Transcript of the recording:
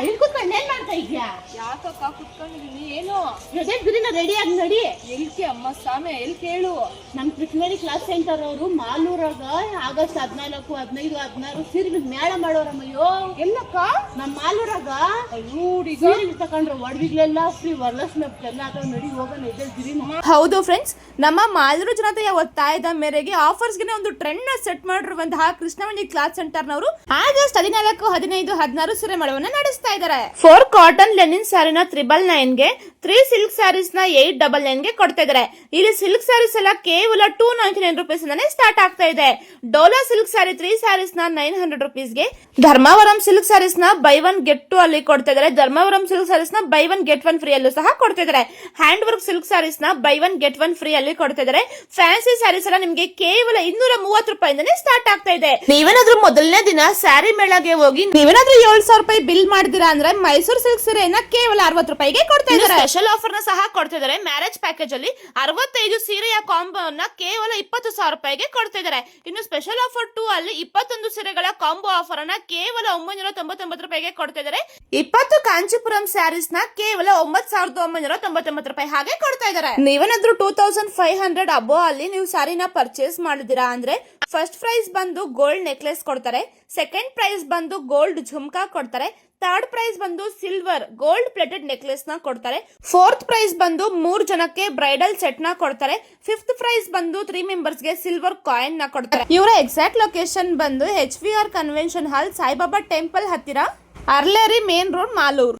ಇಲ್ಲಿ ಕೂತ್ಕೊಂಡು ಏನ್ ಮಾಡ್ತಾ ಇದ್ಯಾ? ಯಾಕಕ್ಕ ಕುತ್ಕೊಂಡಿದೀನಿ? ಏನು ದಿನ ರೆಡಿಯಾಗಿ ನಡಿ. ಎಲ್ಕೆ ಅಮ್ಮ ಸಾಮೆ ಎಲ್ ಕೇಳು. ನಮ್ ಪ್ರಿಪರೇಟರಿ ಕ್ಲಾಸ್ ಸೆಂಟರ್ ಅವರು ಮಾಲೂರಾಗ ಆಗಸ್ಟ್ 14, 15, 16 ಸೀರೆ ಮೇಳ ಮಾಡೋರಮ್ಮಯ್ಯೋ. ಎಲ್ಲಕ್ಕ? ನಮ್ ಮಾಲೂರಾಗ ರೂಢಿಗ ಸೀರೆ ತಕೊಂಡ್ರು ಒಡವಿಗ್ಲೆಲ್ಲ ಫ್ರೀ ವರಲಕ್ಷ್ಮಿ ಎಲ್ಲ ಅಥವಾ ನಡಿ ಹೋಗೋಣ ಎದ್ದೇಳ್ತೀರಿ. ಹೌದು ಫ್ರೆಂಡ್ಸ್, ನಮ್ಮ ಮಾಲೂರು ಜನತೆಯ ಒತ್ತಾಯದ ಮೇರೆಗೆ ಆಫರ್ಸ್ಗೆ ಒಂದು ಟ್ರೆಂಡ್ ನ ಸೆಟ್ ಮಾಡಿರುವಂತಹ ಕೃಷ್ಣವೇಣಿ ಕ್ಲಾತ್ ಸೆಂಟರ್ ನವರು ಆಗಸ್ಟ್ 14, 15, 16 ಸೀರೆ ಮೇಳವನ್ನ ನಡೆಸ್ತಾ ಇದ್ದಾರೆ. 4 ಕಾಟನ್ ಲೆನಿನ್ ಸ್ಯಾರಿನ 999 ಗೆ, 3 ಸಿಲ್ಕ್ ಸ್ಯಾರೀಸ್ ನ 899 ಗೆ ಕೊಡ್ತಾ ಇದ್ದಾರೆ. ಇಲ್ಲಿ ಸಿಲ್ಕ್ ಸ್ಯಾರೀಸ್ ಎಲ್ಲ ಕೇವಲ 299 ರೂಪೀಸ್ ಇಂದಾನೆ ಸ್ಟಾರ್ಟ್ ಆಗ್ತಾ ಇದೆ. ಡೋಲಾ ಸಿಲ್ಕ್ ಸ್ಯಾರಿ 3 ಸ್ಯಾರೀಸ್ ನ 900 ರೂಪೀಸ್ ಗೆ, ಧರ್ಮಾವರಂ ಸಿಲ್ಕ್ ಸ್ಯಾರೀಸ್ ನ ಬೈ 1 ಗೆಟ್ 2 ಅಲ್ಲಿ ಕೊಡ್ತಾ ಇದ್ದಾರೆ. ಧರ್ಮಾವರಂ ಸಿಲ್ಕ್ ಸ್ಯಾರೀಸ್ ನ ಬೈ 1 ಗೆಟ್ 1 ಫ್ರೀ ಅಲ್ಲೂ ಸಹ ಕೊಡ್ತಾ ಇದ್ದಾರೆ. ಹ್ಯಾಂಡ್ ವರ್ಕ್ ಸಿಲ್ಕ್ ಸ್ಯಾರೀಸ್ ನ ಬೈ 1 ಗೆಟ್ 1 ಫ್ರೀ ಅಲ್ಲಿ ಕೊಡ್ತಾ ಇದ್ದಾರೆ. ಫ್ಯಾನ್ಸಿ ಸ್ಯಾರೀಸ್ ಎಲ್ಲ ನಿಮಗೆ ಕೇವಲ 230 ರೂಪಾಯಿಂದಾನೆ ಸ್ಟಾರ್ಟ್ ಆಗ್ತಾ ಇದೆ. ನೀವೇನಾದ್ರೂ ಮೊದಲನೇ ದಿನ ಸ್ಯಾರಿ ಮೇಳಗೆ ಹೋಗಿ ನೀವೇನಾದ್ರೂ 7,000 ರೂಪಾಯಿ ಬಿಲ್ ಮಾಡಿದಿರಾ ಅಂದ್ರೆ ಮೈಸೂರು ಸಿಲ್ಕ್ ಸೀರೆಯನ್ನ ಕೇವಲ 60 ರೂಪಾಯಿಗೆ ಕೊಡ್ತಾ ಇದ್ದಾರೆ. ಸ್ಪೆಷಲ್ ಆಫರ್ ನ ಸಹ ಕೊಡ್ತಾ ಇದ್ದಾರೆ. ಮ್ಯಾರೇಜ್ ಪ್ಯಾಕೇಜ್ ಅಲ್ಲಿ 65 ಸೀರೆಯ ಕಾಂಬೋ ಅನ್ನ ಕೇವಲ 20,000 ರೂಪಾಯಿಗೆ ಕೊಡ್ತಾ ಇದ್ದಾರೆ. ಇನ್ನು ಸ್ಪೆಷಲ್ ಆಫರ್ 2 ಅಲ್ಲಿ 21 ಸೀರೆಗಳ ಕಾಂಬೋ ಆಫರ್ ಅನ್ನ ಕೇವಲ 999 ರೂಪಾಯಿಗೆ ಕೊಡ್ತಾ ಇದ್ದಾರೆ. 20 ಕಾಂಚೀಪುರಂ ಸ್ಯಾರೀಸ್ ನ ಕೇವಲ 9,999 ರೂಪಾಯಿ ಹಾಗೆ ಕೊಡ್ತಾ ಇದ್ದಾರೆ. ನೀವೇನಾದ್ರೂ 2,500 ಅಬೋ ಅಲ್ಲಿ ನೀವು ಸ್ಯಾರಿನ ಪರ್ಚೇಸ್ ಮಾಡಿದಿರಾ ಅಂದ್ರೆ ಫಸ್ಟ್ ಪ್ರೈಸ್ ಬಂದು ಗೋಲ್ಡ್ ನೆಕ್ಲೆಸ್ ಕೊಡ್ತಾರೆ, ಸೆಕೆಂಡ್ ಪ್ರೈಸ್ ಬಂದು ಗೋಲ್ಡ್ ಝುಮ್ಕಾ ಕೊಡ್ತಾರೆ, ಥರ್ಡ್ ಪ್ರೈಸ್ ಬಂದು ಸಿಲ್ವರ್ ಗೋಲ್ಡ್ ಪ್ಲೇಟೆಡ್ ನೆಕ್ಲೆಸ್ ನ ಕೊಡ್ತಾರೆ, ಫೋರ್ತ್ ಪ್ರೈಸ್ ಬಂದು 3 ಜನಕ್ಕೆ ಬ್ರೈಡಲ್ ಸೆಟ್ ನ ಕೊಡ್ತಾರೆ, ಫಿಫ್ತ್ ಪ್ರೈಸ್ ಬಂದು 3 ಮೆಂಬರ್ಸ್ ಗೆ ಸಿಲ್ವರ್ ಕಾಯಿನ್ ನ ಕೊಡ್ತಾರೆ. ಇವರ ಎಕ್ಸಾಕ್ಟ್ ಲೊಕೇಶನ್ ಬಂದು HVR convention hall, Saibaba temple ಹತ್ತಿರ, ಅರ್ಲೇರಿ ಮೇನ್ ರೋಡ್, ಮಾಲೂರು.